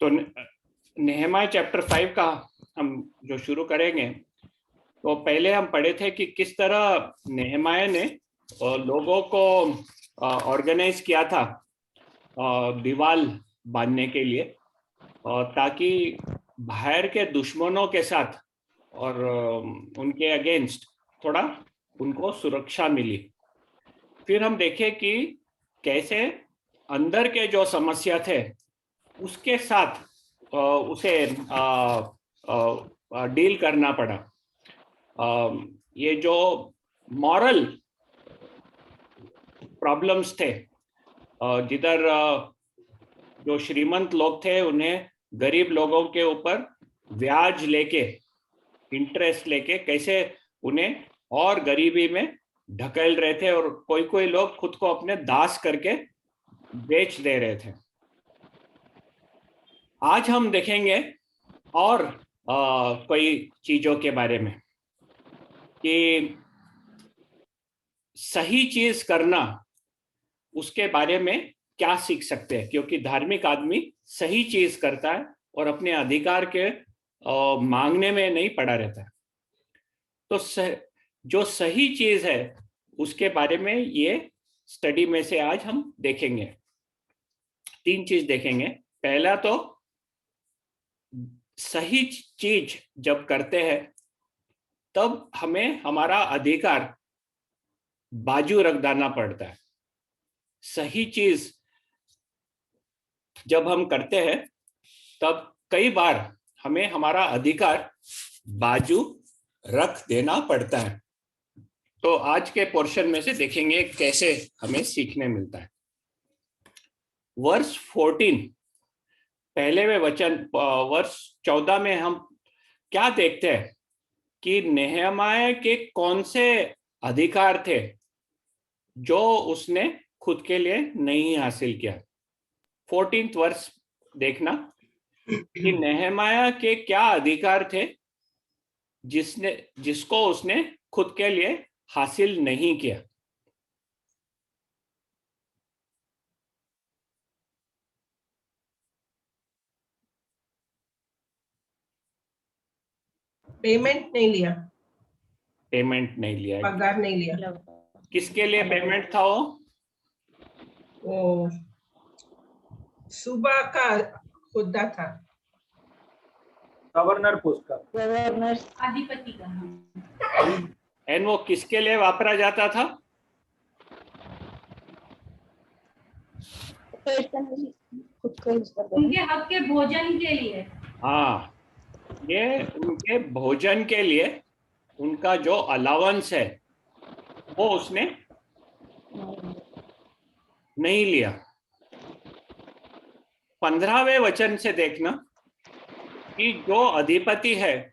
तो नेहमाया चैप्टर 5 का हम जो शुरू करेंगे, तो पहले हम पढ़े थे कि किस तरह नेहमाया ने लोगों को ऑर्गेनाइज किया था दीवार बांधने के लिए, ताकि बाहर के दुश्मनों के साथ और उनके अगेंस्ट थोड़ा उनको सुरक्षा मिली। फिर हम देखें कि कैसे अंदर के जो समस्या थे उसके साथ उसे डील करना पड़ा। ये जो मॉरल प्रॉब्लम्स थे, जिधर जो श्रीमंत लोग थे उन्हें गरीब लोगों के ऊपर ब्याज लेके, इंटरेस्ट लेके कैसे उन्हें और गरीबी में ढकेल रहे थे, और कोई कोई लोग खुद को अपने दास करके बेच दे रहे थे। आज हम देखेंगे और कोई चीजों के बारे में कि सही चीज करना, उसके बारे में क्या सीख सकते हैं, क्योंकि धार्मिक आदमी सही चीज करता है और अपने अधिकार के मांगने में नहीं पड़ा रहता है। तो जो सही चीज है उसके बारे में ये स्टडी में से आज हम देखेंगे। 3 चीज देखेंगे। पहला तो सही चीज जब करते हैं तब हमें हमारा अधिकार बाजू रख देना पड़ता है। सही चीज जब हम करते हैं तब कई बार हमें हमारा अधिकार बाजू रख देना पड़ता है। तो आज के पोर्शन में से देखेंगे कैसे हमें सीखने मिलता है। वर्ष 14 पहले में वचन, वर्ष 14 में हम क्या देखते हैं कि नेहमाया के कौन से अधिकार थे जो उसने खुद के लिए नहीं हासिल किया। 14th वर्ष देखना कि नेहमाया के क्या अधिकार थे जिसको उसने खुद के लिए हासिल नहीं किया। पेमेंट नहीं लिया, पेमेंट नहीं लिया, पगार नहीं लिया। किसके लिए पेमेंट था वो सुबह का खुदा था, गवर्नर पोस्ट का, गवर्नर अधिपति का। एंड वो किसके लिए वापरा जाता था? उनके हक के भोजन के लिए। हाँ, ये उनके भोजन के लिए उनका जो अलाउंस है वो उसने नहीं लिया। 15वें वचन से देखना कि जो अधिपति है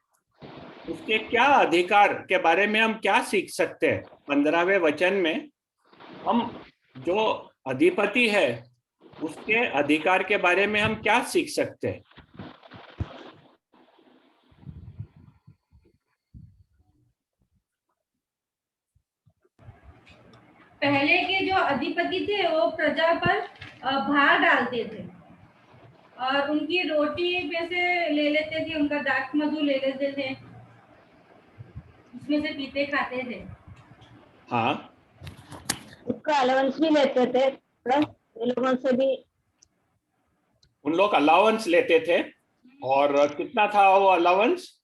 उसके क्या अधिकार के बारे में हम क्या सीख सकते हैं। 15वें वचन में हम जो अधिपति है उसके अधिकार के बारे में हम क्या सीख सकते हैं। पहले के जो अधिपति थे वो प्रजा पर भार डालते थे और उनकी रोटी में से ले लेते थे, उनका दाख मधु ले लेते थे, उसमें से पीते खाते थे। हाँ, उसका अलाउंस भी लेते थे, प्लस ये लोगों से भी उन लोग अलाउंस लेते थे। और कितना था वो अलाउंस?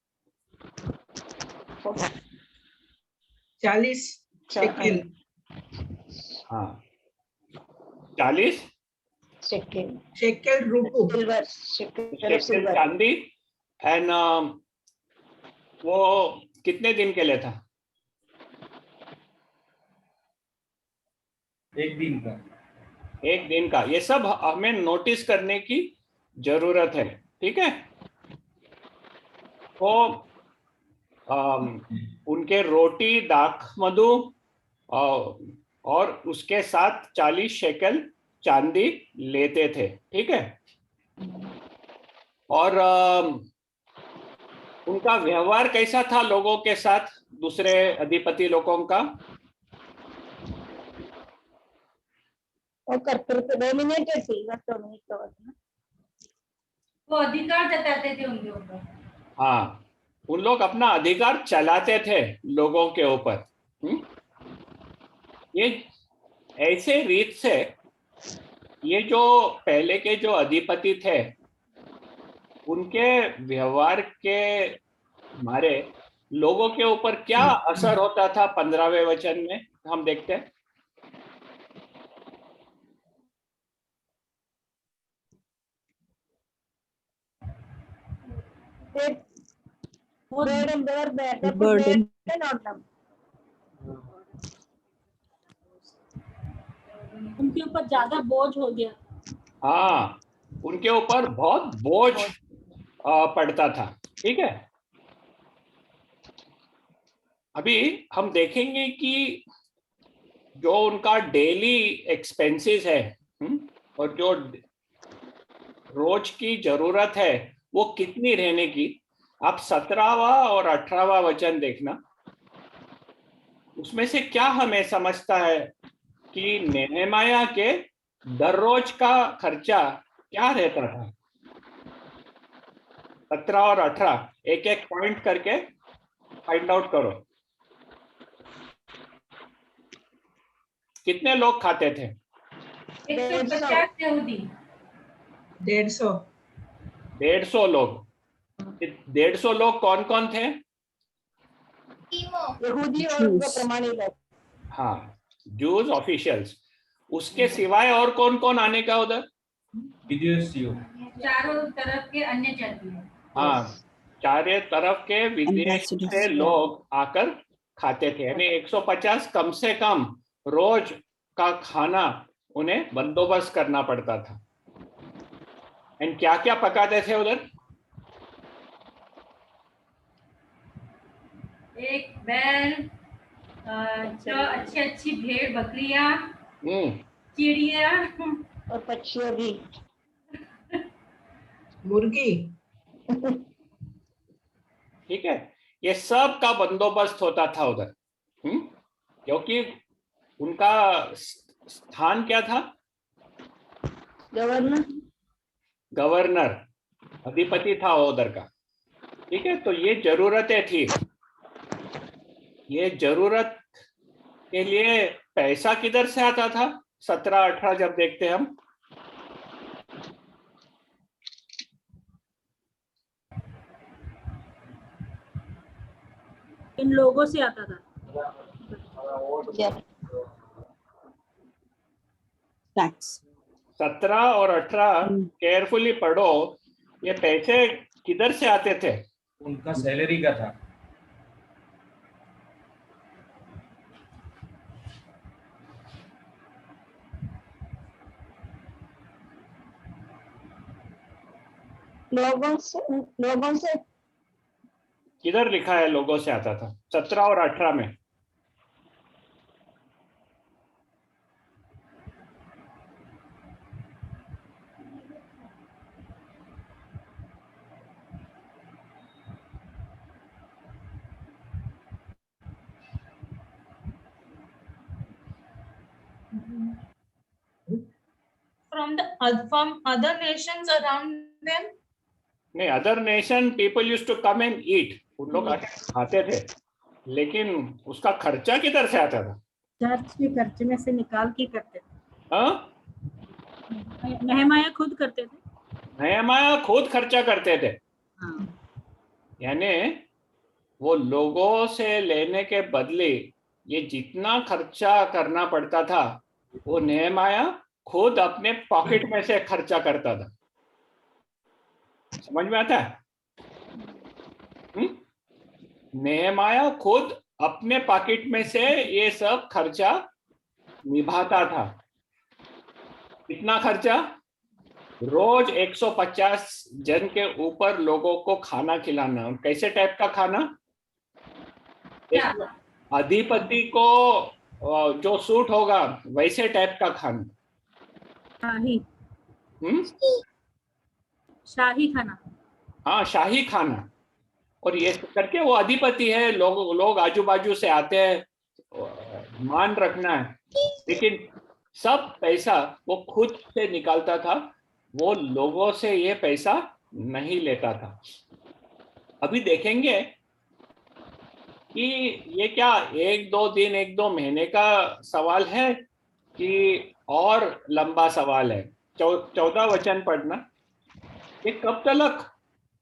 40 शेकेल। हाँ, 40 शेकेल रुपू, सिल्वर, शेकेल चांदी। एंड वो कितने दिन के लिए था? एक दिन का। एक दिन का। ये सब हमें नोटिस करने की जरूरत है, ठीक है। तो उनके रोटी, दाख मधु और उसके साथ 40 शेकल चांदी लेते थे, ठीक है। और उनका व्यवहार कैसा था लोगों के साथ, दूसरे अधिपति लोगों का? वो करते थे, डोमिनेटेड थी, बस डोमिनेट तो होता है। वो अधिकार जताते थे उनके ऊपर। हाँ, उन लोग अपना अधिकार चलाते थे लोगों के ऊपर। ये ऐसे रीत से ये जो पहले के जो अधिपति थे उनके व्यवहार के मारे लोगों के ऊपर क्या असर होता था 15वें वचन में हम देखते हैं। burden they were better burden on them. उनके ऊपर ज्यादा बोझ हो गया। हाँ, उनके ऊपर बहुत बोझ पड़ता था। ठीक है, अभी हम देखेंगे कि जो उनका डेली एक्सपेंसेस है और जो रोज की जरूरत है वो कितनी रहने की। आप 17वां और 18वां वचन देखना, उसमें से क्या हमें समझता है कि नेहमाया के दररोज का खर्चा क्या रहता था। 17 और 18 एक एक पॉइंट करके फाइंड आउट करो। कितने लोग खाते थे? 150 यहूदी। 150। 150 लोग। 150 लोग कौन कौन थे? यहूदी और उनका प्रमाणित है। हाँ, जूस ऑफिशियल्स। उसके सिवाय और कौन कौन आने का उधर? चारों तरफ के अन्य जाति। हाँ, चारों तरफ के विदेश से लोग आकर खाते थे, यानी 150 कम से कम रोज का खाना उन्हें बंदोबस्त करना पड़ता था। एंड क्या क्या पकाते थे उधर? एक बैल, अच्छी अच्छी भेड़ बकरियां, चिड़िया और पक्षियों भी, मुर्गी। ठीक है, ये सब का बंदोबस्त होता था उधर। क्योंकि उनका स्थान क्या था? गवर्नर। गवर्नर, अधिपति था वो उधर का। ठीक है, तो ये जरूरतें थी। ये जरूरत के लिए पैसा किधर से आता था? 17-18 जब देखते हम, इन लोगों से आता था। टैक्स। 17 और 18 केयरफुली पढ़ो, ये पैसे किधर से आते थे? उनका सैलरी का था। लोगों से किधर लिखा है लोगों से आता था? 17 और 18 में। from other nations around them. नहीं, other nation people used to come and eat. उन लोग आके खाते थे, लेकिन उसका खर्चा किधर से आता था? चर्च के खर्चे में से निकाल के करते थे। हाँ, नेहमाया खुद करते थे। नेहमाया खुद खर्चा करते थे। हाँ। यानी वो लोगों से लेने के बदले ये जितना खर्चा करना पड़ता था वो नेहमाया खुद अपने पॉकेट में से खर्चा करता था। समझ में आता है? नेहमाया खुद अपने पॉकेट में से ये सब खर्चा निभाता था। कितना खर्चा? रोज 150 जन के ऊपर लोगों को खाना खिलाना। कैसे टाइप का खाना? अधिपति को जो सूट होगा वैसे टाइप का खाना। शाही खाना। हाँ, शाही खाना। और ये करके वो अधिपति है, लोग आजू बाजू से आते हैं, मान रखना है, लेकिन सब पैसा वो खुद से निकालता था। वो लोगों से ये पैसा नहीं लेता था। अभी देखेंगे कि ये क्या 1-2 दिन 1-2 महीने का सवाल है कि और लंबा सवाल है। 14 वचन पढ़ना। ये कब तक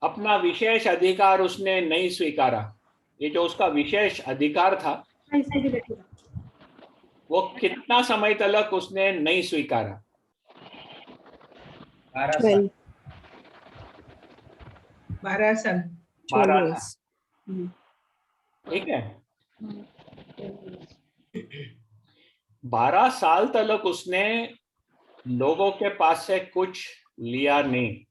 अपना विशेष अधिकार उसने नहीं स्वीकारा? ये जो उसका विशेष अधिकार था ऐसे भी बैठेगा। वो कितना समय तक उसने नहीं स्वीकारा? 12 साल। 12 साल। 12 साल। ठीक है। 12 साल तक उसने लोगों के पास से कुछ लिया नहीं।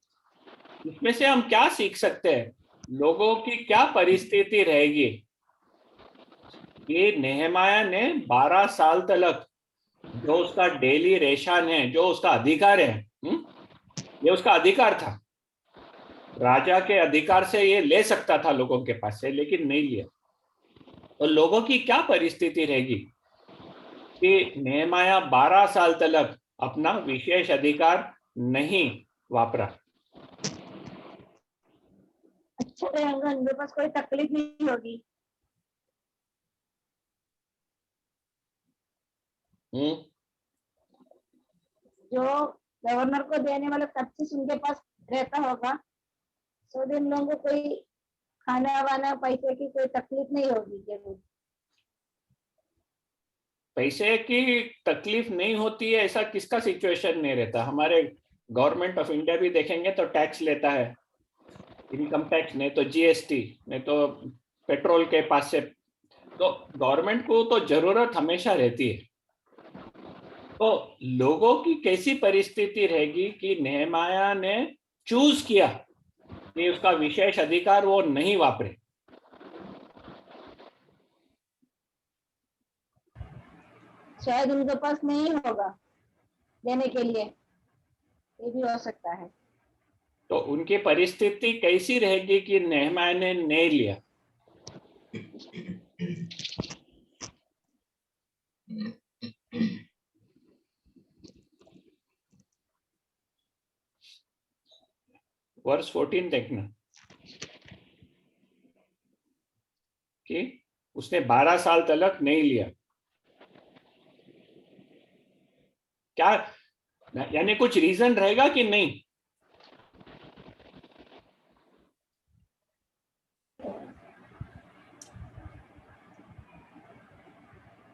इसमें से हम क्या सीख सकते हैं? लोगों की क्या परिस्थिति रहेगी कि नेहमाया ने 12 साल तक जो उसका डेली रेशन है, जो उसका अधिकार है, ये उसका अधिकार था। राजा के अधिकार से ये ले सकता था लोगों के पास से, लेकिन नहीं लिया। तो लोगों की क्या परिस्थिति रहेगी कि नेहमाया 12 साल तक अपना विशेष अधिकार नहीं वापरा? अच्छा रहेगा, उनके पास कोई तकलीफ नहीं होगी। जो गवर्नर को देने वाला तफ्तीश उनके पास रहता होगा, तो इन लोगों को कोई खाना वाना पैसे की कोई तकलीफ नहीं होगी। जरूर पैसे की तकलीफ नहीं होती है ऐसा किसका सिचुएशन नहीं रहता? हमारे गवर्नमेंट ऑफ इंडिया भी देखेंगे तो टैक्स लेता है, इनकम टैक्स, नहीं तो जीएसटी, नहीं तो पेट्रोल के पास से। तो गवर्नमेंट को तो जरूरत हमेशा रहती है। तो लोगों की कैसी परिस्थिति रहेगी कि नेहमाया ने चूज किया कि उसका विशेष अधिकार वो नहीं वापरे? शायद उनके पास नहीं होगा देने के लिए, ये भी हो सकता है। तो उनकी परिस्थिति कैसी रहेगी कि नेहमाया ने नहीं लिया? वर्स 14 देखना कि उसने 12 साल तक नहीं लिया। क्या यानी कुछ रीजन रहेगा कि नहीं?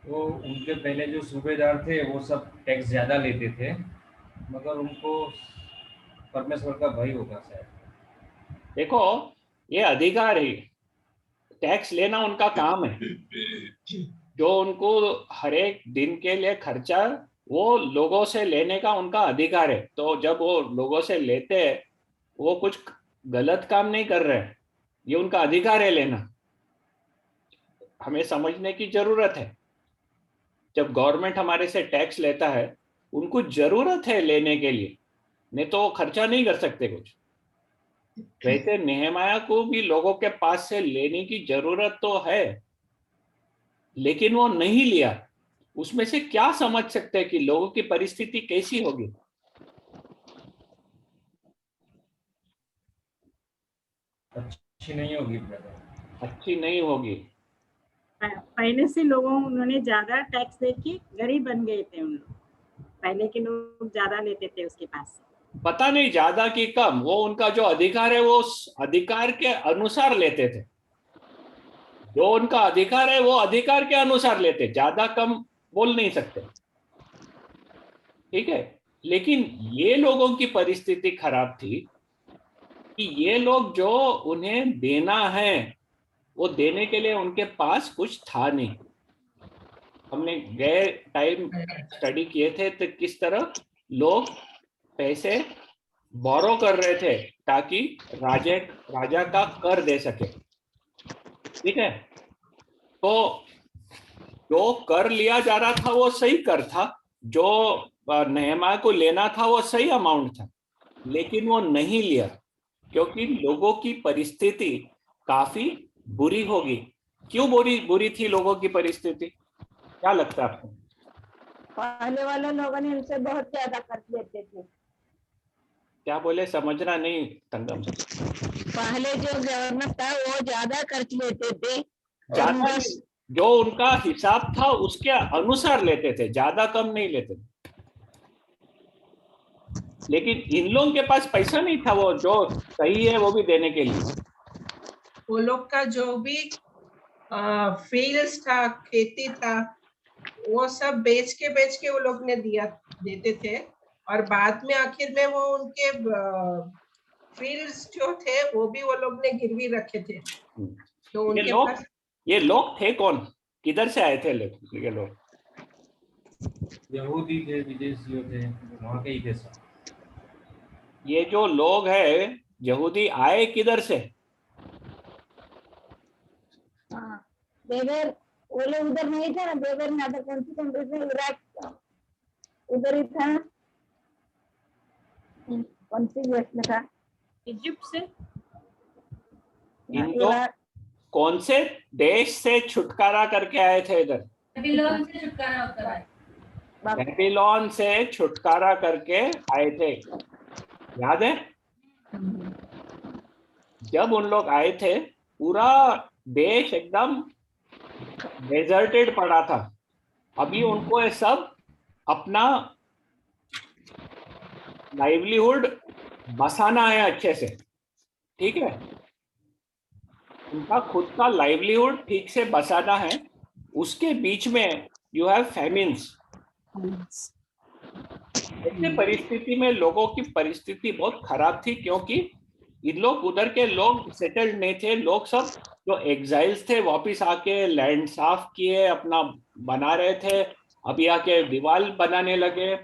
वो उनके पहले जो सूबेदार थे वो सब टैक्स ज्यादा लेते थे, मगर उनको परमेश्वर का भय होगा शायद। देखो, ये अधिकार है, टैक्स लेना उनका काम है। जो उनको हर एक दिन के लिए खर्चा वो लोगों से लेने का उनका अधिकार है। तो जब वो लोगों से लेते हैं, वो कुछ गलत काम नहीं कर रहे हैं, ये उनका अधिकार है लेना। हमें समझने की जरूरत है। जब गवर्नमेंट हमारे से टैक्स लेता है, उनको जरूरत है लेने के लिए, नहीं तो वो खर्चा नहीं कर सकते कुछ। वैसे नेहमाया को भी लोगों के पास से लेने की जरूरत तो है, लेकिन वो नहीं लिया। उसमें से क्या समझ सकते हैं कि लोगों की परिस्थिति कैसी होगी? अच्छी नहीं होगी ब्रदर, अच्छी नहीं होगी। पहले से उन्होंने ज्यादा टैक्स देके गरीब बन गए थे। उन लोग पहले के लोग ज्यादा लेते थे उसके पास। पता नहीं ज्यादा कि कम, वो उनका जो अधिकार है वो उस अधिकार के अनुसार लेते थे। जो उनका अधिकार है वो अधिकार के अनुसार लेते, ज्यादा कम बोल नहीं सकते। ठीक है, लेकिन ये लोगों की परिस्थिति खराब थी कि ये लोग जो उन्हें देना है वो देने के लिए उनके पास कुछ था नहीं। हमने गए टाइम स्टडी किए थे तो किस तरह लोग पैसे बोरो कर रहे थे ताकि राजा का कर दे सके। ठीक है, तो जो कर लिया जा रहा था वो सही कर था, जो नेहमाया को लेना था वो सही अमाउंट था, लेकिन वो नहीं लिया क्योंकि लोगों की परिस्थिति काफी बुरी होगी। क्यों बुरी थी लोगों की परिस्थिति? क्या लगता है आपको? पहले वाले लोगों ने उनसे बहुत ज्यादा कर लेते थे। क्या बोले समझना नहीं तंगम। पहले जो गवर्नर था वो ज्यादा खर्च लेते थे, ज्यादा और नहीं, जो उनका हिसाब था उसके अनुसार लेते थे, ज्यादा कम नहीं लेते थे। लेकिन इन लोगों के पास पैसा नहीं था वो जो सही है वो भी देने के लिए। वो लोग का जो भी फील्ड्स था, खेती था, वो सब बेच के वो लोग ने देते थे। और बाद में आखिर में वो उनके फील्ड्स जो थे वो भी वो लोग ने गिरवी रखे थे। तो उनके पास ये लोग थे कौन, किधर से आए थे ये लोग? यहूदी थे, विदेशियों थे, वहाँ के ही थे सब। ये जो लोग हैं यहूदी आए किधर से? हाँ, बेगर वो लोग उधर नहीं था ना, बेगर में आता कौन सी कंट्री में, इराक उधर ही था, कौन सी देश में था, इजिप्ट से। इनको कौन से देश से छुटकारा करके आए थे इधर? बेबीलोन से छुटकारा होकर आए। बेबीलोन से छुटकारा करके आए थे, याद है? जब उन लोग आए थे पूरा देश एकदम डेजर्टेड पड़ा था। अभी उनको ये सब अपना लाइवलीहुड बसाना है अच्छे से, ठीक है? उनका खुद का लाइवलीहुड ठीक से बसाना है। उसके बीच में यू हैव फैमिन्स। ऐसी परिस्थिति में लोगों की परिस्थिति बहुत खराब थी, क्योंकि इन लोग उधर के लोग सेटल्ड नहीं थे। लोग सब जो एग्जाइल्स थे वापिस आके लैंड साफ किए, अपना बना रहे थे, अभी आके दीवार बनाने लगे।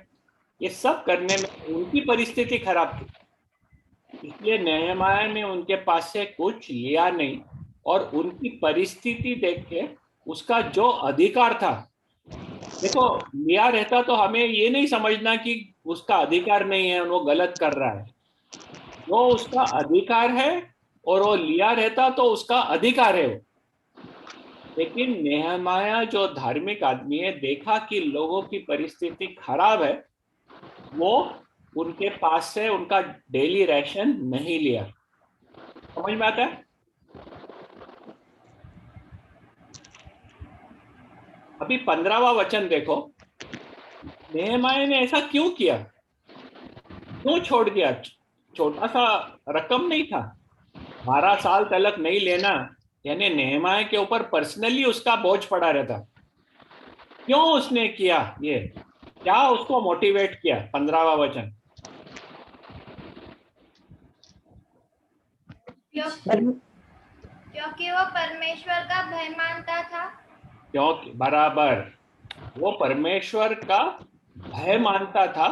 ये सब करने में उनकी परिस्थिति खराब थी, इसलिए नेहमाया ने उनके पास से कुछ लिया नहीं। और उनकी परिस्थिति देख के उसका जो अधिकार था, देखो लिया रहता तो हमें ये नहीं समझना कि उसका अधिकार नहीं है, वो गलत कर रहा है। वो उसका अधिकार है और वो लिया रहता तो उसका अधिकार है वो। लेकिन नेहमाया जो धार्मिक आदमी है, देखा कि लोगों की परिस्थिति खराब है, वो उनके पास से उनका डेली राशन नहीं लिया। समझ में आता है? अभी 15वां वचन देखो, नेहमाया ने ऐसा क्यों किया, क्यों छोड़ दिया? छोटा सा रकम नहीं था, 12 साल तलक नहीं लेना, यानी नेहमाया के ऊपर पर्सनली उसका बोझ पड़ा रहता। क्यों उसने किया ये, क्या उसको मोटिवेट किया? 15वां वचन। क्योंकि वो परमेश्वर का भय मानता था। क्योंकि बराबर वो परमेश्वर का भय मानता था,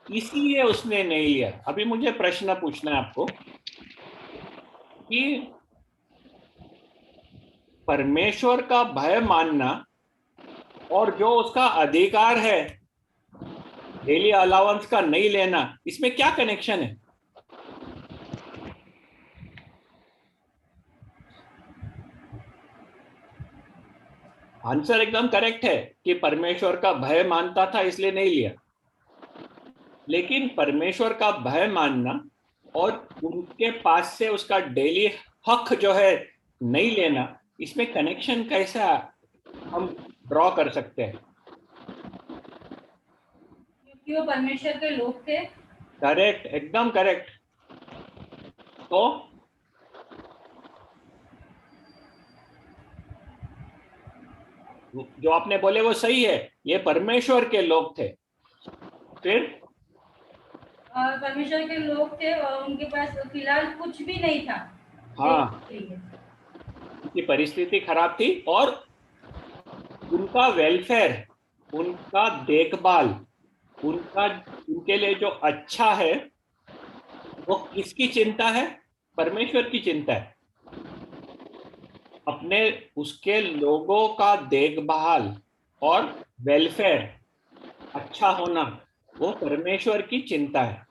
इसलिए उसने नहीं लिया। अभी मुझे प्रश्न पूछना है आपको कि परमेश्वर का भय मानना और जो उसका अधिकार है डेली अलाउंस का नहीं लेना, इसमें क्या कनेक्शन है? आंसर एकदम करेक्ट है कि परमेश्वर का भय मानता था इसलिए नहीं लिया। लेकिन परमेश्वर का भय मानना और उनके पास से उसका डेली हक जो है नहीं लेना, इसमें कनेक्शन कैसे हम ड्रॉ कर सकते हैं? क्योंकि वो परमेश्वर के लोग थे। करेक्ट, एकदम करेक्ट। तो जो आपने बोले वो सही है, ये परमेश्वर के लोग थे। फिर और परमेश्वर के लोग थे और उनके पास फिलहाल कुछ भी नहीं था। हाँ, उनकी परिस्थिति खराब थी और उनका वेलफेयर, उनका देखभाल, उनके लिए जो अच्छा है वो किसकी चिंता है? परमेश्वर की चिंता है। अपने उसके लोगों का देखभाल और वेलफेयर अच्छा होना, वो परमेश्वर की चिंता है।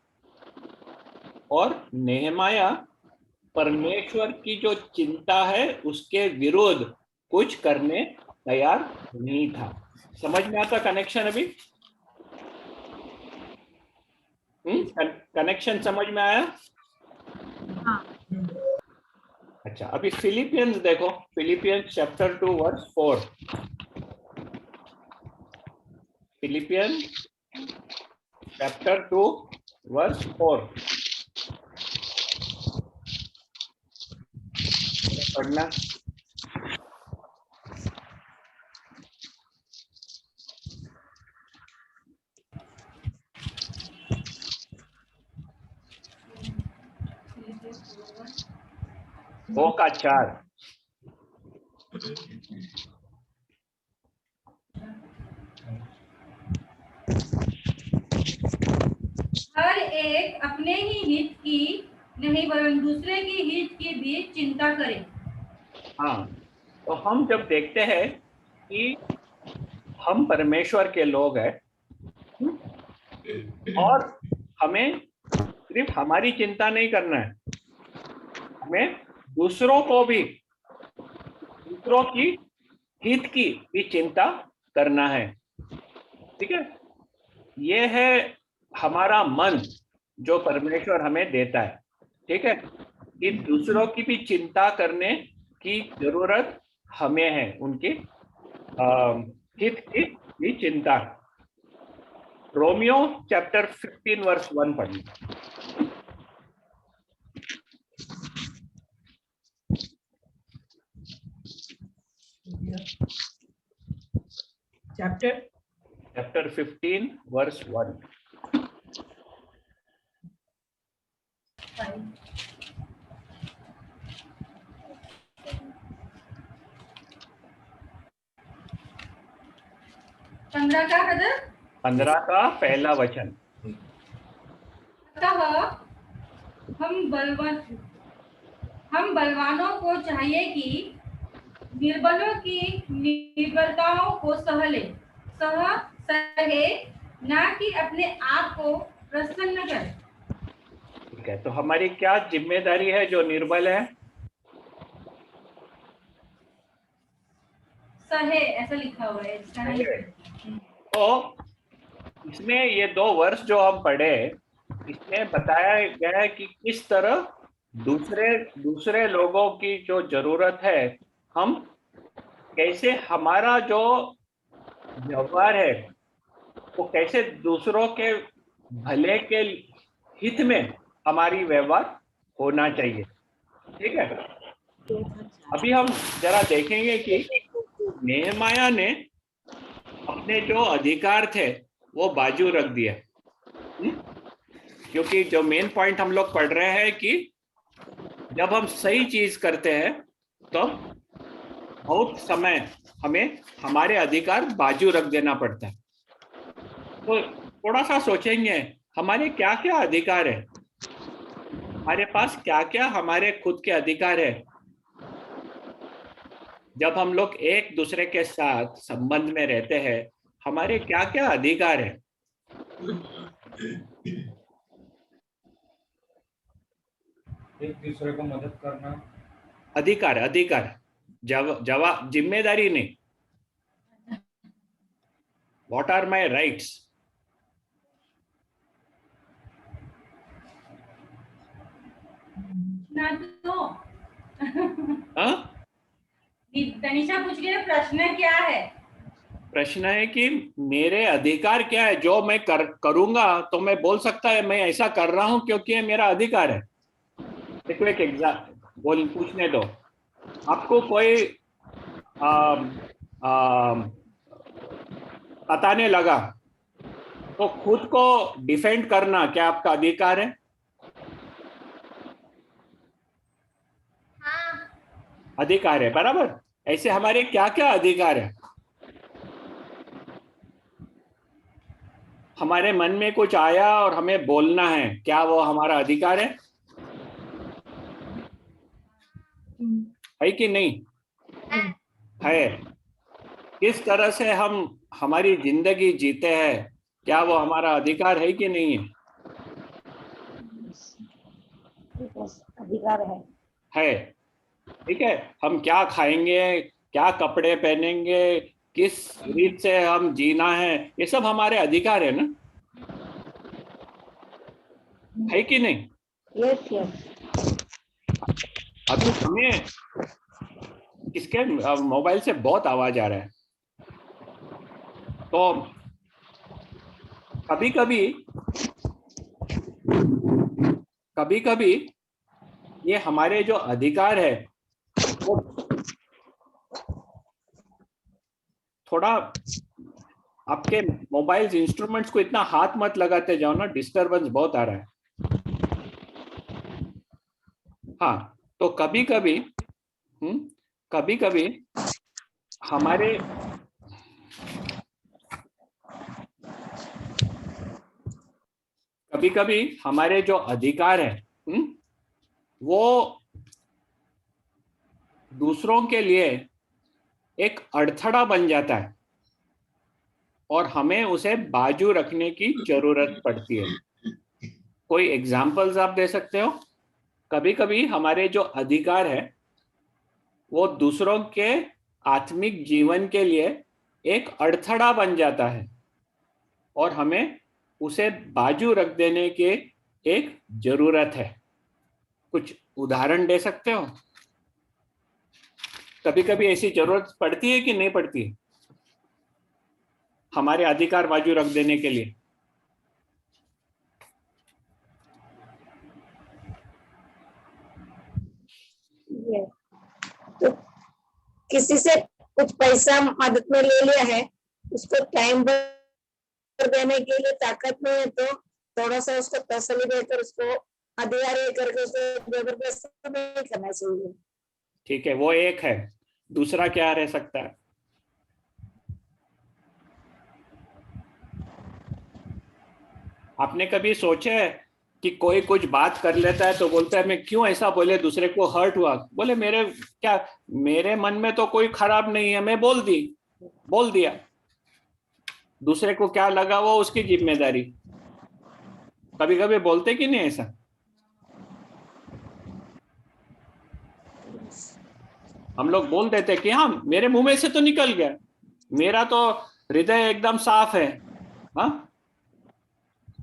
और नेहमाया परमेश्वर की जो चिंता है उसके विरुद्ध कुछ करने तैयार नहीं था। समझ में आता कनेक्शन? अभी कनेक्शन समझ में आया? हाँ। अच्छा, अभी फिलिपियंस देखो, Philippians chapter 2 verse 4। Philippian chapter 2 verse 4 पढ़ना। ओ का 4। हर एक अपने ही हित की नहीं वरन दूसरे की हित की भी चिंता करे। हाँ, तो हम जब देखते हैं कि हम परमेश्वर के लोग हैं और हमें सिर्फ हमारी चिंता नहीं करना है, हमें दूसरों को भी, दूसरों की हित की भी चिंता करना है। ठीक है, ये है हमारा मन जो परमेश्वर हमें देता है। ठीक है, कि दूसरों की भी चिंता करने की जरूरत हमें है, उनकी हित की भी चिंता। रोमियो चैप्टर 15 वर्स 1 पढ़िए। Chapter 15 verse 1। पंद्रह का ब्रदर? 15 का पहला वचन। अतः हम बलवानों को चाहिए कि निर्बलों की निर्बलताओं को सहे, ना कि अपने आप को प्रसन्न करे। ठीक है, तो हमारी क्या जिम्मेदारी है जो निर्बल है? सहे ऐसा लिखा हुआ है, इसका नहीं। तो इसमें ये 2 वर्ष जो हम पढ़े, इसमें बताया गया है कि किस तरह दूसरे लोगों की जो जरूरत है, हम कैसे हमारा जो व्यवहार है वो कैसे दूसरों के भले के हित में हमारी व्यवहार होना चाहिए। ठीक है, अभी हम जरा देखेंगे कि नेहमाया ने अपने जो अधिकार थे वो बाजू रख दिया। क्योंकि जो मेन पॉइंट हम लोग पढ़ रहे हैं कि जब हम सही चीज करते हैं तो बहुत समय हमें हमारे अधिकार बाजू रख देना पड़ता है। तो थोड़ा सा सोचेंगे हमारे क्या क्या अधिकार है, हमारे पास क्या क्या हमारे खुद के अधिकार है। जब हम लोग एक दूसरे के साथ संबंध में रहते हैं, हमारे क्या क्या अधिकार है। एक दूसरे को मदद करना, अधिकार जवाब जिम्मेदारी नहीं। What are my rights? ना तो तनिषा पूछ रही है प्रश्न क्या है? प्रश्न है कि मेरे अधिकार क्या है, जो मैं करूंगा तो मैं बोल सकता है मैं ऐसा कर रहा हूं क्योंकि ये मेरा अधिकार है। देखो एक एग्जाम्पल पूछने दो, आपको कोई बताने लगा तो खुद को डिफेंड करना क्या आपका अधिकार है? हाँ। अधिकार है, बराबर। ऐसे हमारे क्या क्या अधिकार है? हमारे मन में कुछ आया और हमें बोलना है, क्या वो हमारा अधिकार है कि नहीं? है। किस तरह से हम हमारी जिंदगी जीते हैं, क्या वो हमारा अधिकार है कि नहीं है? अधिकार है। ठीक है, हम क्या खाएंगे, क्या कपड़े पहनेंगे, किस रीत से हम जीना है, ये सब हमारे अधिकार है ना। है कि नहीं? Yes yes. अभी हमें किसके मोबाइल से बहुत आवाज आ रहा है, तो कभी कभी ये हमारे जो अधिकार है वो थोड़ा, आपके मोबाइल इंस्ट्रूमेंट्स को इतना हाथ मत लगाते जाओ ना, डिस्टरबेंस बहुत आ रहा है। हाँ, तो कभी कभी हमारे जो अधिकार है वो दूसरों के लिए एक अड़थड़ा बन जाता है और हमें उसे बाजू रखने की जरूरत पड़ती है। कोई एग्जाम्पल्स आप दे सकते हो? कभी कभी हमारे जो अधिकार है वो दूसरों के आत्मिक जीवन के लिए एक अड़थड़ा बन जाता है और हमें उसे बाजू रख देने की एक जरूरत है। कुछ उदाहरण दे सकते हो? कभी कभी ऐसी जरूरत पड़ती है कि नहीं पड़ती है हमारे अधिकार बाजू रख देने के लिए? Yes. तो किसी से कुछ पैसा मदद में ले लिया है, उसको टाइम पर देने के लिए ताकत नहीं है, तो थोड़ा सा उसको तसल्ली देकर उसको अधिकार करके उसको जबरदस्ती नहीं करना चाहिए। ठीक है, वो एक है। दूसरा क्या रह सकता है? आपने कभी सोचा है कि कोई कुछ बात कर लेता है तो बोलता है मैं क्यों ऐसा बोले, दूसरे को हर्ट हुआ, बोले मेरे मन में तो कोई खराब नहीं है, मैं बोल दिया, दूसरे को क्या लगा वो उसकी जिम्मेदारी। कभी कभी बोलते कि नहीं ऐसा? हम लोग बोल देते कि हाँ मेरे मुंह में से तो निकल गया, मेरा तो हृदय एकदम साफ है, हाँ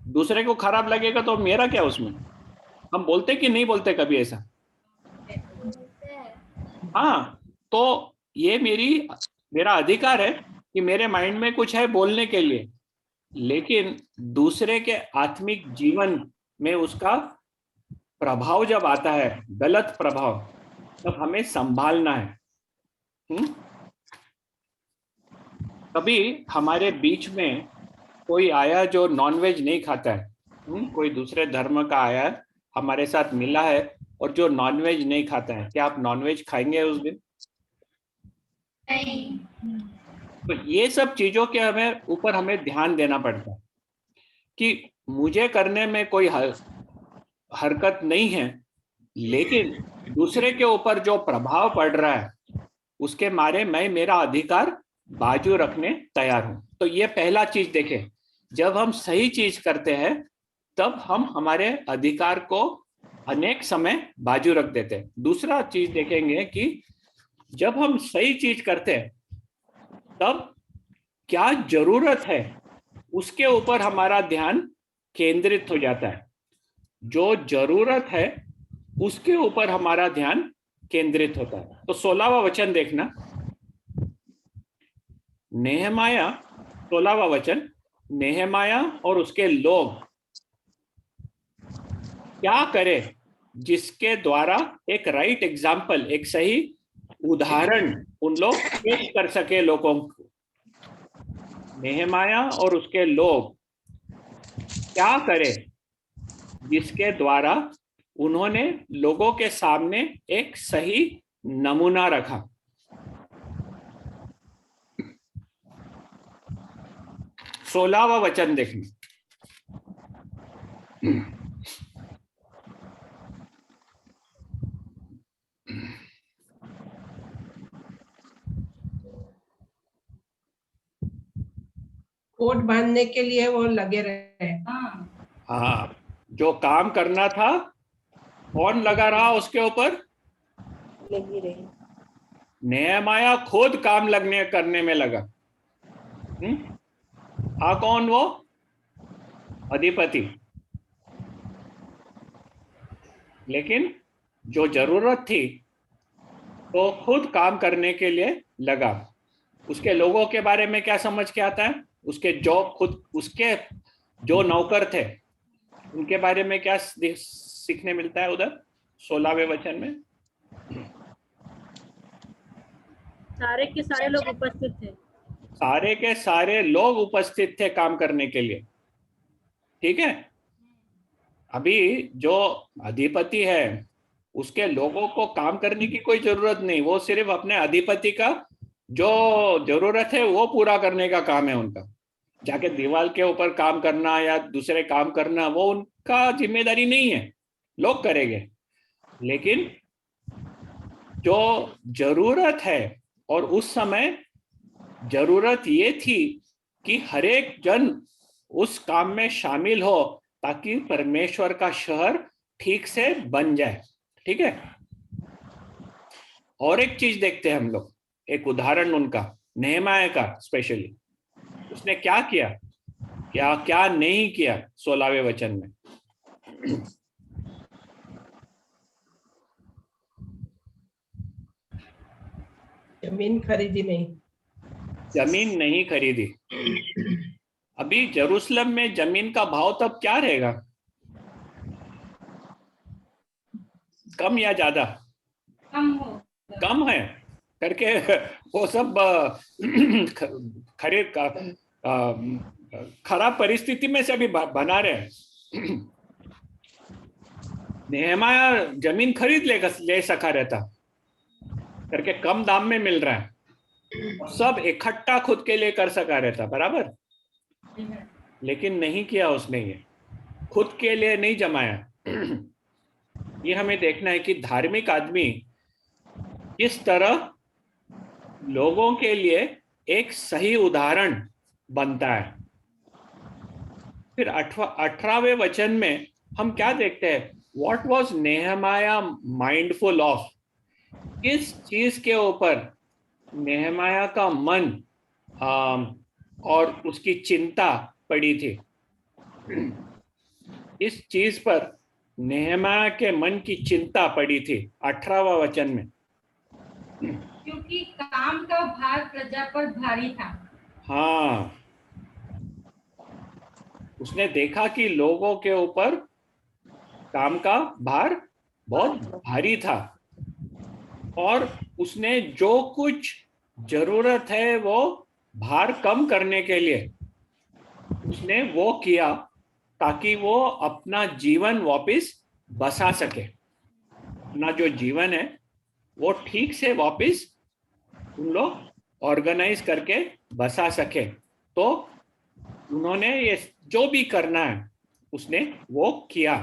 दूसरे को खराब लगेगा तो मेरा क्या उसमें। हम बोलते कि नहीं बोलते कभी ऐसा? हाँ, तो ये मेरा अधिकार है कि मेरे माइंड में कुछ है बोलने के लिए, लेकिन दूसरे के आत्मिक जीवन में उसका प्रभाव जब आता है, गलत प्रभाव, तब हमें संभालना है। कभी हमारे बीच में कोई आया जो नॉनवेज नहीं खाता है, कोई दूसरे धर्म का आया है, हमारे साथ मिला है और जो नॉनवेज नहीं खाता है, क्या आप नॉनवेज खाएंगे उस दिन? नहीं। तो ये सब चीजों के ऊपर हमें ध्यान देना पड़ता है कि मुझे करने में कोई हरकत नहीं है, लेकिन दूसरे के ऊपर जो प्रभाव पड़ रहा है उसके मारे मैं मेरा अधिकार बाजू रखने तैयार हूं। तो ये पहला चीज देखें, जब हम सही चीज करते हैं तब हम हमारे अधिकार को अनेक समय बाजू रख देते हैं। दूसरा चीज देखेंगे कि जब हम सही चीज करते हैं तब क्या जरूरत है उसके ऊपर हमारा ध्यान केंद्रित हो जाता है। जो जरूरत है उसके ऊपर हमारा ध्यान केंद्रित होता है। तो 16वां वचन देखना, नेहमाया 16वां वचन, नेहमाया और उसके लोग क्या करे जिसके द्वारा एक राइट एग्जाम्पल, एक सही उदाहरण उन लोग पेश कर सके लोगों को। नेहमाया और उसके लोग क्या करे जिसके द्वारा उन्होंने लोगों के सामने एक सही नमूना रखा। सोलहवां वचन देखिए, कोट बांधने के लिए वो लगे रहे। हाँ, जो काम करना था कौन लगा रहा उसके ऊपर? लगी रही। नेहमाया खुद काम करने में लगा। कौन? वो अधिपति। लेकिन जो जरूरत थी तो खुद काम करने के लिए लगा। उसके लोगों के बारे में क्या समझ के आता है? उसके जो नौकर थे उनके बारे में क्या सीखने मिलता है उधर 16वें वचन में? सारे के सारे लोग उपस्थित थे। सारे के सारे लोग उपस्थित थे काम करने के लिए। ठीक है, अभी जो अधिपति है उसके लोगों को काम करने की कोई जरूरत नहीं, वो सिर्फ अपने अधिपति का जो जरूरत है वो पूरा करने का काम है उनका। जाके दीवार के ऊपर काम करना या दूसरे काम करना वो उनका जिम्मेदारी नहीं है, लोग करेंगे। लेकिन जो जरूरत है, और उस समय जरूरत ये थी कि हर एक जन उस काम में शामिल हो ताकि परमेश्वर का शहर ठीक से बन जाए। ठीक है, और एक चीज देखते हैं हम लोग, एक उदाहरण उनका नेहमाया का स्पेशली। उसने क्या किया, क्या क्या नहीं किया 16वें वचन में। जमीन खरीदी नहीं, जमीन नहीं खरीदी। अभी जेरूसलम में जमीन का भाव तब क्या रहेगा, कम या ज्यादा? कम है करके वो सब खरीद का खराब परिस्थिति में से भी बना रहे। नेहमाया जमीन खरीद ले सका रहता करके, कम दाम में मिल रहा है, सब इकट्ठा खुद के लिए कर सका रहता, बराबर। लेकिन नहीं किया उसने, ये खुद के लिए नहीं जमाया। ये हमें देखना है कि धार्मिक आदमी किस तरह लोगों के लिए एक सही उदाहरण बनता है। फिर 18वें वचन में हम क्या देखते हैं, व्हाट वाज नेहमाया माइंडफुल ऑफ? किस चीज के ऊपर नेहमाया का मन और उसकी चिंता पड़ी थी? इस चीज पर नेहमाया के मन की चिंता पड़ी थी 18वां वचन में। क्योंकि काम का भार प्रजा पर भारी था। हाँ, उसने देखा कि लोगों के ऊपर काम का भार बहुत भारी था, और उसने जो कुछ जरूरत है वो भार कम करने के लिए उसने वो किया ताकि वो अपना जीवन वापस बसा सके। अपना जो जीवन है वो ठीक से वापस उन लोग ऑर्गेनाइज करके बसा सके। तो उन्होंने ये जो भी करना है उसने वो किया।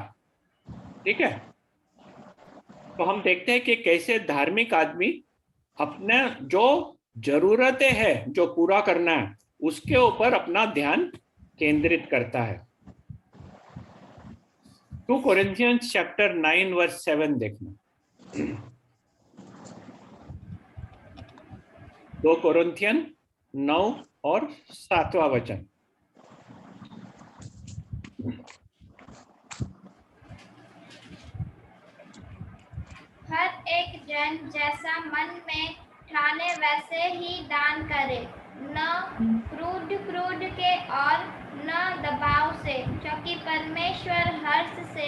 ठीक है, तो हम देखते हैं कि कैसे धार्मिक आदमी अपने जो जरूरतें हैं जो पूरा करना है उसके ऊपर अपना ध्यान केंद्रित करता है। 2 कोरिन्थियंस चैप्टर 9 वर्स 7 देखना। 2 कोरिन्थियन 9 और 7वां वचन। हर एक जन जैसा मन में ठाने वैसे ही दान करे, न क्रोध के और न दबाव से, क्योंकि परमेश्वर हर्ष से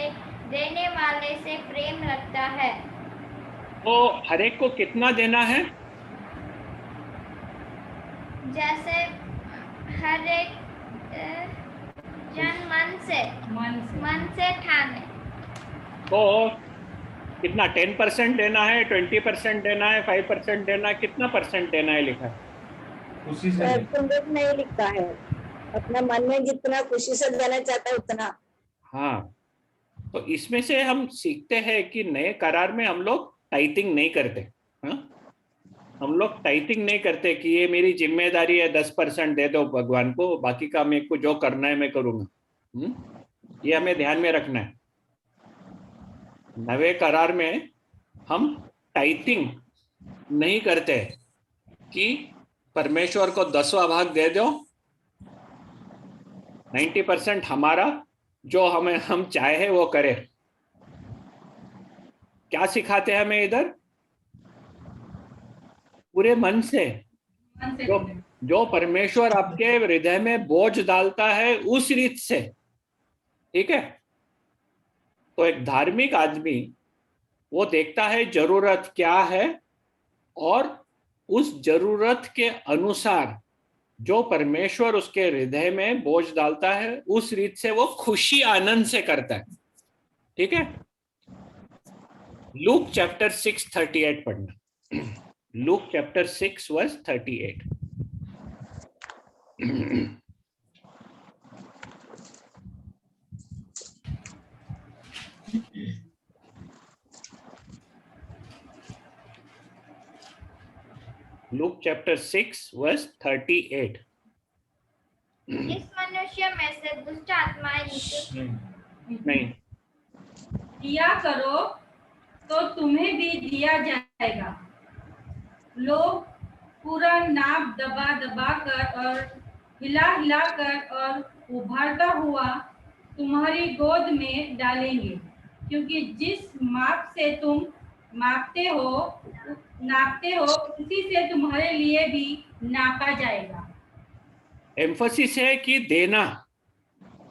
देने वाले से प्रेम रखता है। तो हर एक को कितना देना है? जैसे हर एक जन मन से ठाने। तो कितना 10% देना है, 20% देना है, 5% देना है, कितना परसेंट देना है लिखा है? खुशी से नहीं लिखता है, अपना मन में जितना खुशी से देना चाहता है उतना। हाँ, तो इसमें से हम सीखते हैं कि नए करार में हम लोग टाइथिंग नहीं करते। हाँ, हम लोग टाइथिंग नहीं करते कि ये मेरी जिम्मेदारी है, 10% दे दो भगवान को, बाकी का मेरे को जो करना है मैं करूंगा। ये हमें ध्यान में रखना है। नवे करार में हम टाइथिंग नहीं करते कि परमेश्वर को 10वां भाग दे दो, 90% हमारा, जो हम चाहे वो करे। क्या सिखाते हैं हमें इधर? पूरे मन से। जो परमेश्वर आपके हृदय में बोझ डालता है उस रीत से, ठीक है। तो एक धार्मिक आदमी वो देखता है जरूरत क्या है और उस जरूरत के अनुसार जो परमेश्वर उसके हृदय में बोझ डालता है उस रीत से वो खुशी आनंद से करता है, ठीक है। लूक चैप्टर 6:38 पढ़ना। Luke chapter 6 verse 38। Luke chapter 6 verse 38। इस मनुष्य में से दुष्ट आत्माएं नहीं, दिया करो तो तुम्हें भी दिया जाएगा। लोग पूरा नाप दबा दबा कर और हिला हिला कर और उभारता हुआ तुम्हारी गोद में डालेंगे, क्योंकि जिस माप से तुम नापते हो उसी से तुम्हारे लिए भी नापा जाएगा। एम्फोसिस है कि देना,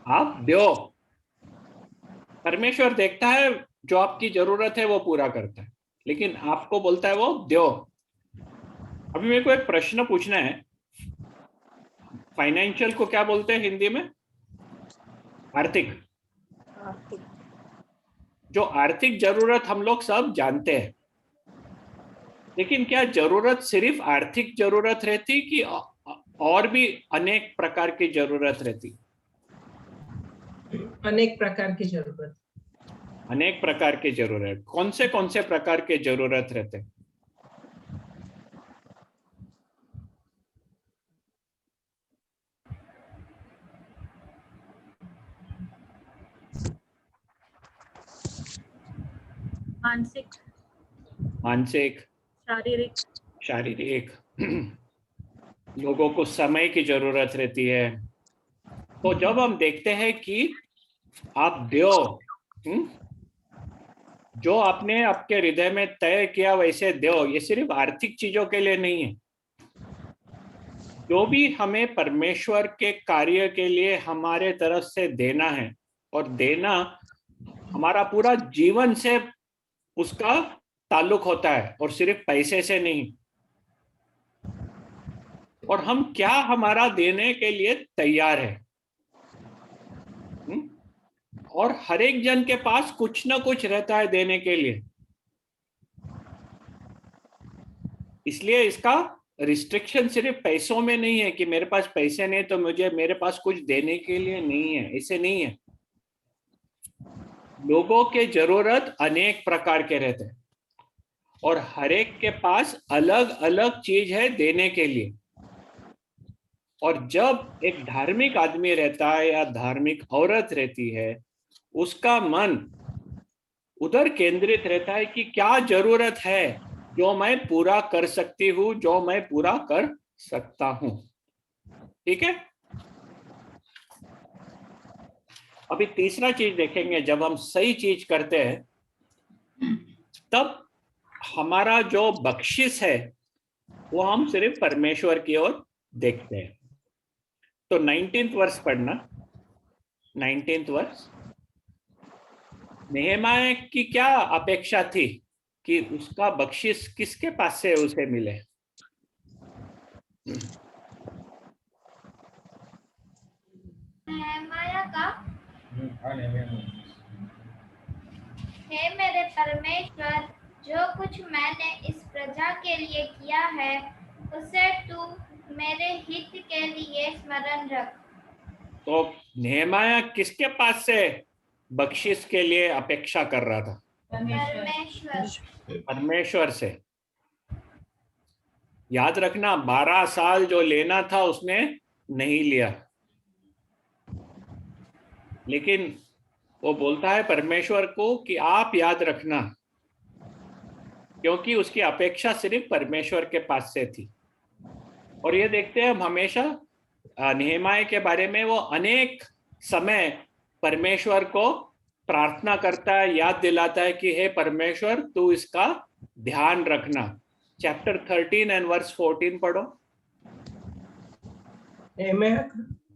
आप दो। परमेश्वर देखता है जो आपकी जरूरत है वो पूरा करता है, लेकिन आपको बोलता है वो दो। अभी मेरे को एक प्रश्न पूछना है, फाइनेंशियल को क्या बोलते हैं हिंदी में? आर्थिक। जो आर्थिक जरूरत हम लोग सब जानते हैं, लेकिन क्या जरूरत सिर्फ आर्थिक जरूरत रहती कि और भी अनेक प्रकार की जरूरत रहती? अनेक प्रकार की जरूरत। अनेक प्रकार की जरूरत। कौन से प्रकार के जरूरत रहते? मानसिक, मानसिक, शारीरिक। लोगों को समय की जरूरत रहती है। तो जब हम देखते हैं कि आप दो, जो आपने आपके हृदय में तय किया वैसे दो, ये सिर्फ आर्थिक चीजों के लिए नहीं है। जो भी हमें परमेश्वर के कार्य के लिए हमारे तरफ से देना है, और देना हमारा पूरा जीवन से उसका ताल्लुक होता है और सिर्फ पैसे से नहीं। और हम क्या हमारा देने के लिए तैयार है। और हर एक जन के पास कुछ ना कुछ रहता है देने के लिए, इसलिए इसका रिस्ट्रिक्शन सिर्फ पैसों में नहीं है कि मेरे पास पैसे नहीं तो मेरे पास कुछ देने के लिए नहीं है, ऐसे नहीं है। लोगों के जरूरत अनेक प्रकार के रहते हैं और हर एक के पास अलग अलग चीज है देने के लिए। और जब एक धार्मिक आदमी रहता है या धार्मिक औरत रहती है, उसका मन उधर केंद्रित रहता है कि क्या जरूरत है जो मैं पूरा कर सकती हूँ, जो मैं पूरा कर सकता हूँ, ठीक है। अभी तीसरा चीज देखेंगे, जब हम सही चीज करते हैं तब हमारा जो बख्शिश है वो हम सिर्फ परमेश्वर की ओर देखते हैं। तो 19th वर्ष पढ़ना। 19th वर्ष। नेहेमाया की क्या अपेक्षा थी कि उसका बख्शिश किसके पास से उसे मिले? नेहेमाया का, हे मेरे परमेश्वर, जो कुछ मैंने इस प्रजा के लिए किया है उसे तू मेरे हित के लिए स्मरण रख। तो नेहेमाया किसके पास से बख्शिश के लिए अपेक्षा कर रहा था? परमेश्वर से। याद रखना, 12 साल जो लेना था उसने नहीं लिया, लेकिन वो बोलता है परमेश्वर को कि आप याद रखना, क्योंकि उसकी अपेक्षा सिर्फ परमेश्वर के पास से थी। और ये देखते हैं हम हमेशा नेहेमाया के बारे में, वो अनेक समय परमेश्वर को प्रार्थना करता है, याद दिलाता है कि हे परमेश्वर तू इसका ध्यान रखना। चैप्टर 13 एंड वर्स 14 पढ़ो।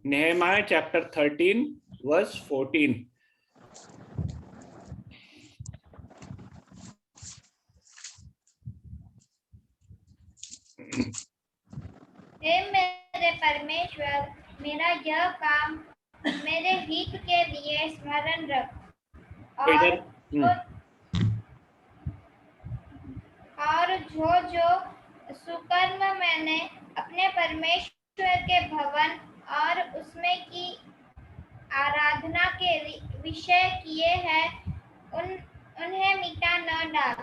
नेहमाया चैप्टर 13 वर्स 14। हे मेरे परमेश्वर, मेरा यह काम मेरे हित के लिए स्मरण रख, और जो सुकर्म मैंने अपने परमेश्वर के भवन और उसमें की आराधना के विषय किए हैं, उन्हें मिटा न डाल।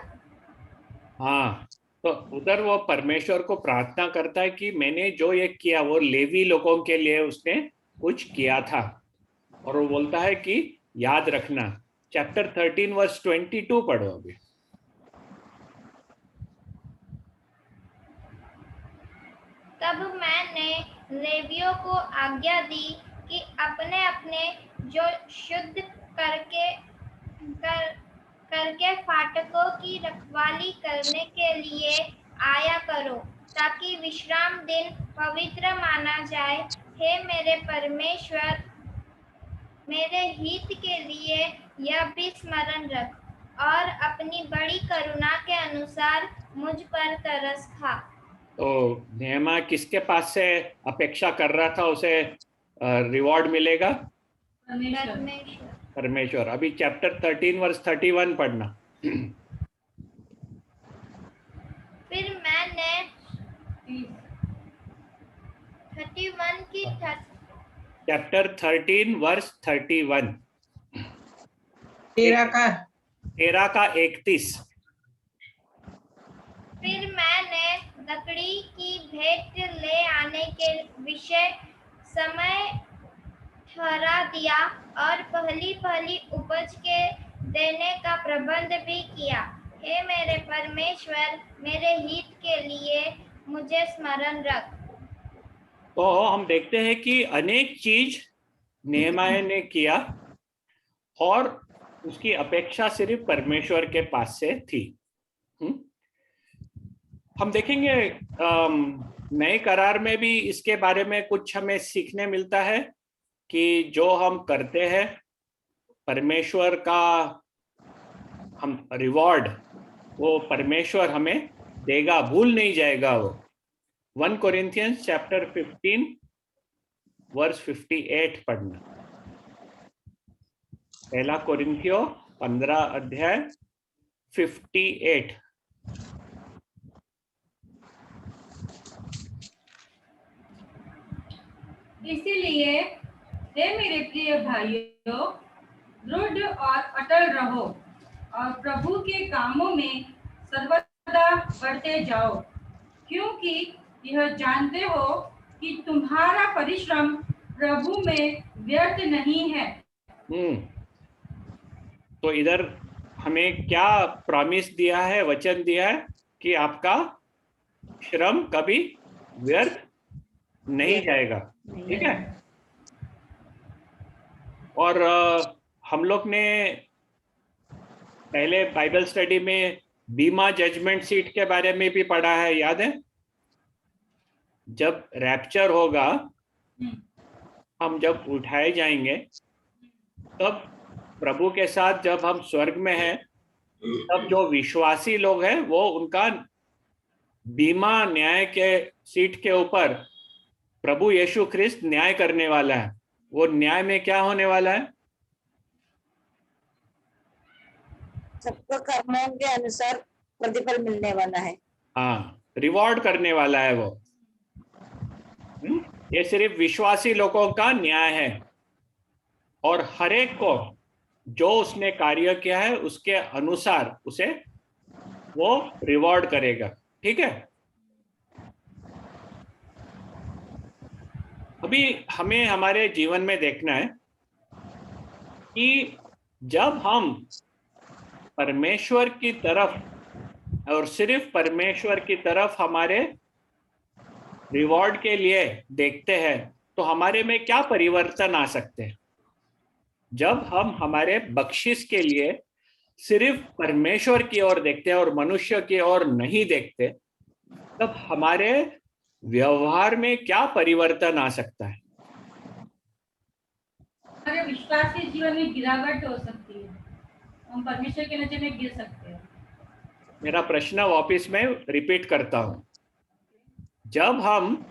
हाँ, तो उधर वो परमेश्वर को प्रार्थना करता है कि मैंने जो ये किया वो लेवी लोगों के लिए उसने कुछ किया था, और वो बोलता है कि याद रखना। चैप्टर 13 वर्स 22 पढ़ो अभी। तब मैंने लेवियों को आज्ञा दी कि अपने अपने जो शुद्ध करके फाटकों की रखवाली करने के लिए आया करो, ताकि विश्राम दिन पवित्र माना जाए। हे मेरे परमेश्वर, मेरे हित के लिए यह भी स्मरण रख, और अपनी बड़ी करुणा के अनुसार मुझ पर तरस खा। तो नेहमा किसके पास से अपेक्षा कर रहा था उसे रिवॉर्ड मिलेगा? परमेश्वर। अभी चैप्टर 13 वर्स 31 पढ़ना। फिर मैंने 31 की चैप्टर 13 वर्स 31, 13 का 31। फिर मैंने लकड़ी की भेंट ले आने के विषय समय ठहरा दिया, और पहली उपज के देने का प्रबंध भी किया। हे मेरे परमेश्वर, मेरे हित के लिए मुझे स्मरण रख। तो हम देखते हैं कि अनेक चीज नेहमाया ने किया, और उसकी अपेक्षा सिर्फ परमेश्वर के पास से थी। हम देखेंगे नए करार में भी इसके बारे में कुछ हमें सीखने मिलता है कि जो हम करते हैं परमेश्वर का हम रिवॉर्ड वो परमेश्वर हमें देगा, भूल नहीं जाएगा वो। 1 कोरिन्थियंस चैप्टर 15 वर्स 58 पढ़ना। 1 कोरिन्थियों 15 अध्याय 58। इसीलिए हे मेरे प्रिय भाइयों, दृढ़ और अटल रहो, और प्रभु के कामों में सर्वदा बढ़ते जाओ, क्योंकि यह जानते हो कि तुम्हारा परिश्रम प्रभु में व्यर्थ नहीं है। तो इधर हमें क्या प्रॉमिस दिया है, वचन दिया है कि आपका श्रम कभी व्यर्थ नहीं जाएगा। ठीक है। और हम लोग ने पहले बाइबल स्टडी में बीमा जजमेंट सीट के बारे में भी पढ़ा है, याद है? जब रैप्चर होगा, हम जब उठाए जाएंगे, तब प्रभु के साथ जब हम स्वर्ग में हैं, तब जो विश्वासी लोग हैं वो उनका बीमा न्याय के सीट के ऊपर प्रभु यीशु ख्रिस्त न्याय करने वाला है। वो न्याय में क्या होने वाला है? सबको कर्मों के अनुसार प्रतिफल मिलने वाला है। हाँ, रिवॉर्ड करने वाला है वो। ये सिर्फ विश्वासी लोगों का न्याय है, और हर एक को जो उसने कार्य किया है उसके अनुसार उसे वो रिवॉर्ड करेगा। ठीक है। अभी हमें हमारे जीवन में देखना है कि जब हम परमेश्वर की तरफ और सिर्फ परमेश्वर की तरफ हमारे रिवॉर्ड के लिए देखते हैं, तो हमारे में क्या परिवर्तन आ सकते हैं? जब हम हमारे बख्शिश के लिए सिर्फ परमेश्वर की ओर देखते हैं और मनुष्य की ओर नहीं देखते, तब हमारे व्यवहार में क्या परिवर्तन आ सकता है? हमारे विश्वास के जीवन में गिरावट हो सकती है, हम परमेश्वर के नजर में गिर सकते हैं। मेरा प्रश्न वापस मैं रिपीट करता हूं। जब हम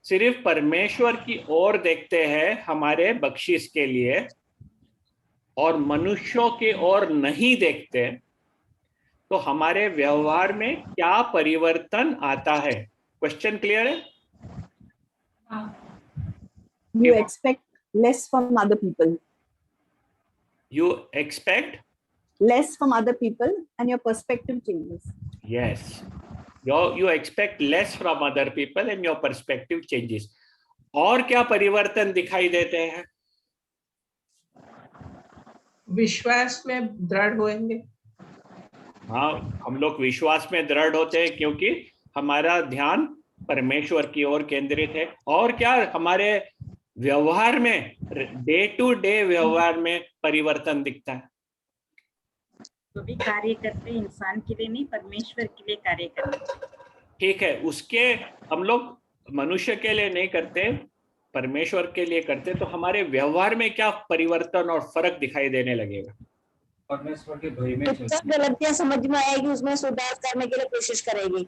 सिर्फ परमेश्वर की ओर देखते हैं हमारे बख्शिश के लिए और मनुष्यों की ओर नहीं देखते, तो हमारे व्यवहार में क्या परिवर्तन आता है? क्वेश्चन क्लियर है? You expect less from other people. You expect Less from other people and your perspective changes. yes. You expect less from other people and your perspective changes. और क्या परिवर्तन दिखाई देते हैं? विश्वास में दृढ़ होंगे। हाँ, हम लोग विश्वास में दृढ़ होते हैं क्योंकि हमारा ध्यान परमेश्वर की ओर केंद्रित है। और क्या हमारे व्यवहार में, डे टू डे व्यवहार में परिवर्तन दिखता है? जो भी कार्य करते हैं इंसान के लिए नहीं, परमेश्वर के लिए कार्य करते हैं। ठीक है, उसके हम लोग मनुष्य के लिए नहीं करते, परमेश्वर के लिए करते, तो हमारे व्यवहार में क्या परिवर्तन और फर्क दिखाई देने लगेगा? परमेश्वर के भय में कुछ गलतियां समझ में आएगी, उसमें सुधार करने के लिए कोशिश करेगी।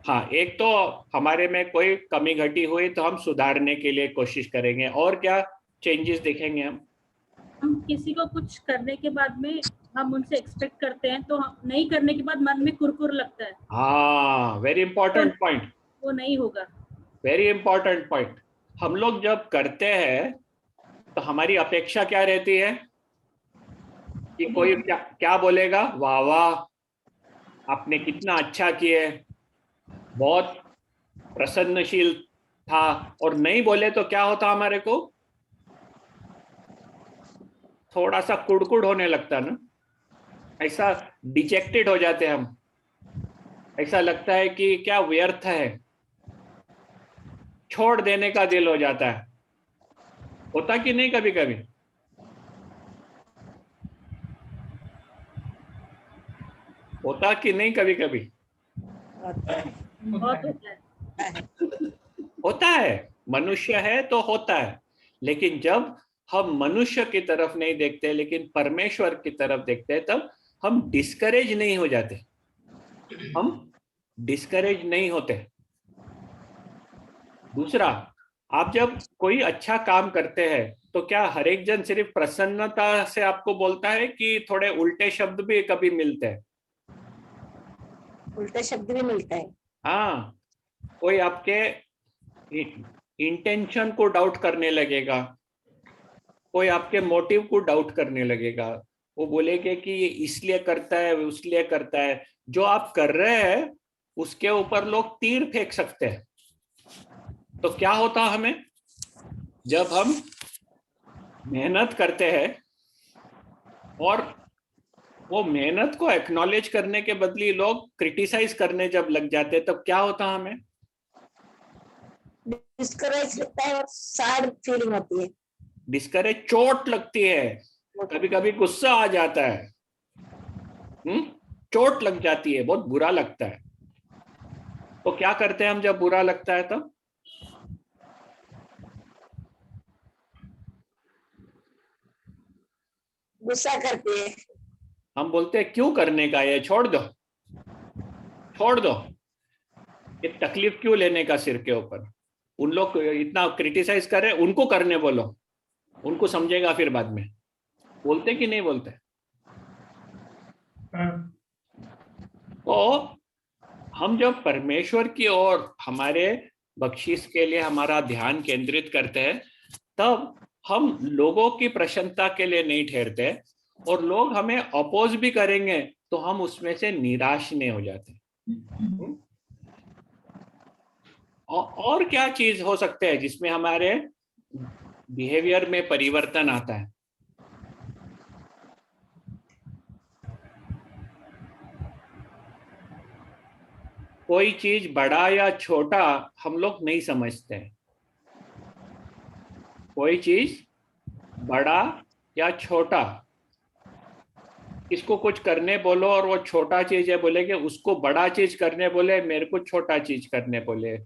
हाँ, एक तो हमारे में कोई कमी घटी हुई तो हम सुधारने के लिए कोशिश करेंगे। और क्या चेंजेस देखेंगे हम किसी को कुछ करने के बाद में हम उनसे एक्सपेक्ट करते हैं, तो नहीं करने के बाद मन में कुरकुर लगता है। हाँ, वेरी इंपॉर्टेंट पॉइंट, वो नहीं होगा। Very important point. हम लोग जब करते हैं तो हमारी अपेक्षा क्या रहती है कि कोई क्या बोलेगा? वाह वाह, आपने कितना अच्छा किए, बहुत प्रसन्नशील था। और नहीं बोले तो क्या होता हमारे को? थोड़ा सा कुड़कुड़ होने लगता ना, ऐसा डिजेक्टेड हो जाते हैं हम, ऐसा लगता है कि क्या व्यर्थ है, छोड़ देने का दिल हो जाता है। होता कि नहीं कभी कभी? होता कि नहीं कभी कभी? बहुत होता है। होता है, मनुष्य है तो होता है। लेकिन जब हम मनुष्य की तरफ नहीं देखते लेकिन परमेश्वर की तरफ देखते हैं, तब हम डिस्करेज नहीं हो जाते, हम डिस्करेज नहीं होते। दूसरा, आप जब कोई अच्छा काम करते हैं तो क्या हर एक जन सिर्फ प्रसन्नता से आपको बोलता है कि थोड़े उल्टे शब्द भी कभी मिलते हैं? उल्टा शब्द भी मिलता है। हाँ, कोई आपके इंटेंशन को डाउट करने लगेगा, कोई आपके मोटिव को डाउट करने लगेगा। वो बोलेंगे कि ये इसलिए करता है, उसलिए करता है। जो आप कर रहे हैं उसके ऊपर लोग तीर फेंक सकते हैं। तो क्या होता हमें, जब हम मेहनत करते हैं और वो मेहनत को एक्नॉलेज करने के बदले लोग क्रिटिसाइज करने जब लग जाते हैं, तब क्या होता हमें? डिस्करेज लगता है और सैड फीलिंग होती है। डिस्करेज, चोट लगती है, कभी कभी गुस्सा आ जाता है, चोट लग जाती है, बहुत बुरा लगता है। तो क्या करते हैं हम जब बुरा लगता है तब? गुस्सा करते हैं। हम बोलते हैं क्यों करने का, ये छोड़ दो, छोड़ दो, ये तकलीफ क्यों लेने का सिर के ऊपर। उन लोग इतना क्रिटिसाइज कर रहे हैं, उनको करने बोलो, उनको समझेगा फिर बाद में। बोलते कि नहीं बोलते? तो हम जब परमेश्वर की ओर हमारे बख्शिश के लिए हमारा ध्यान केंद्रित करते हैं, तब हम लोगों की प्रशंसा के लिए नहीं ठहरते, और लोग हमें अपोज भी करेंगे तो हम उसमें से निराश नहीं हो जाते। और क्या चीज हो सकते हैं जिसमें हमारे बिहेवियर में परिवर्तन आता है? कोई चीज बड़ा या छोटा हम लोग नहीं समझते हैं। कोई चीज बड़ा या छोटा, इसको कुछ करने बोलो और वो छोटा चीज है बोलेगे, उसको बड़ा चीज करने बोले मेरे को छोटा चीज करने बोले।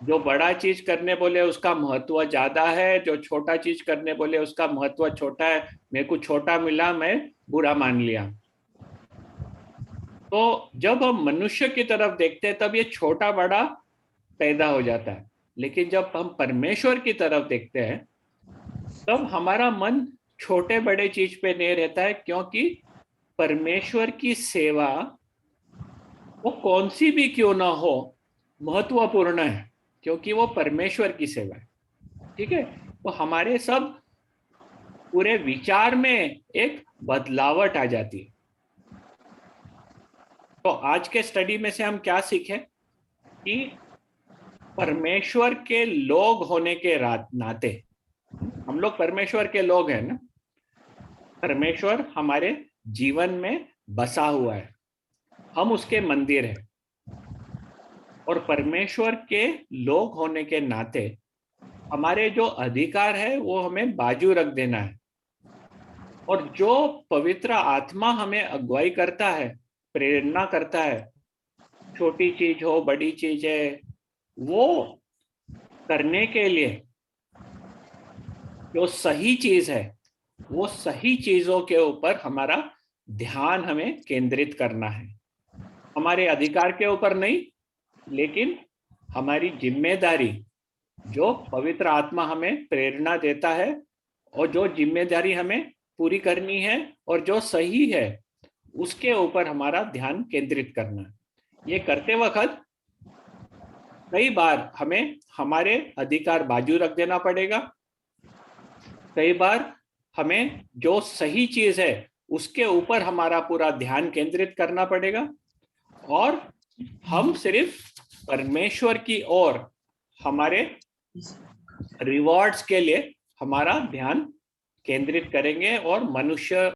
जो बड़ा चीज करने बोले उसका महत्व ज्यादा है, जो छोटा चीज करने बोले उसका महत्व छोटा है। मेरे को छोटा मिला, मैं बुरा मान लिया। तो जब हम मनुष्य की तरफ देखते हैं तब ये छोटा बड़ा पैदा हो जाता है, लेकिन जब हम परमेश्वर की तरफ देखते हैं तब हमारा मन छोटे बड़े चीज पे नहीं रहता है, क्योंकि परमेश्वर की सेवा वो कौन सी भी क्यों ना हो महत्वपूर्ण है, क्योंकि वो परमेश्वर की सेवा है। ठीक है, तो हमारे सब पूरे विचार में एक बदलावट आ जाती है। तो आज के स्टडी में से हम क्या सीखे कि परमेश्वर के लोग होने के नाते, हम लोग परमेश्वर के लोग हैं ना, परमेश्वर हमारे जीवन में बसा हुआ है, हम उसके मंदिर हैं, और परमेश्वर के लोग होने के नाते हमारे जो अधिकार है वो हमें बाजू रख देना है। और जो पवित्र आत्मा हमें अगुवाई करता है, प्रेरणा करता है, छोटी चीज हो बड़ी चीज है, वो करने के लिए जो सही चीज है, वो सही चीजों के ऊपर हमारा ध्यान हमें केंद्रित करना है। हमारे अधिकार के ऊपर नहीं, लेकिन हमारी जिम्मेदारी, जो पवित्र आत्मा हमें प्रेरणा देता है और जो जिम्मेदारी हमें पूरी करनी है और जो सही है, उसके ऊपर हमारा ध्यान केंद्रित करना है। ये करते वक्त कई बार हमें हमारे अधिकार बाजू रख देना पड़ेगा, कई बार हमें जो सही चीज है उसके ऊपर हमारा पूरा ध्यान केंद्रित करना पड़ेगा, और हम सिर्फ परमेश्वर की ओर हमारे रिवॉर्ड्स के लिए हमारा ध्यान केंद्रित करेंगे और मनुष्य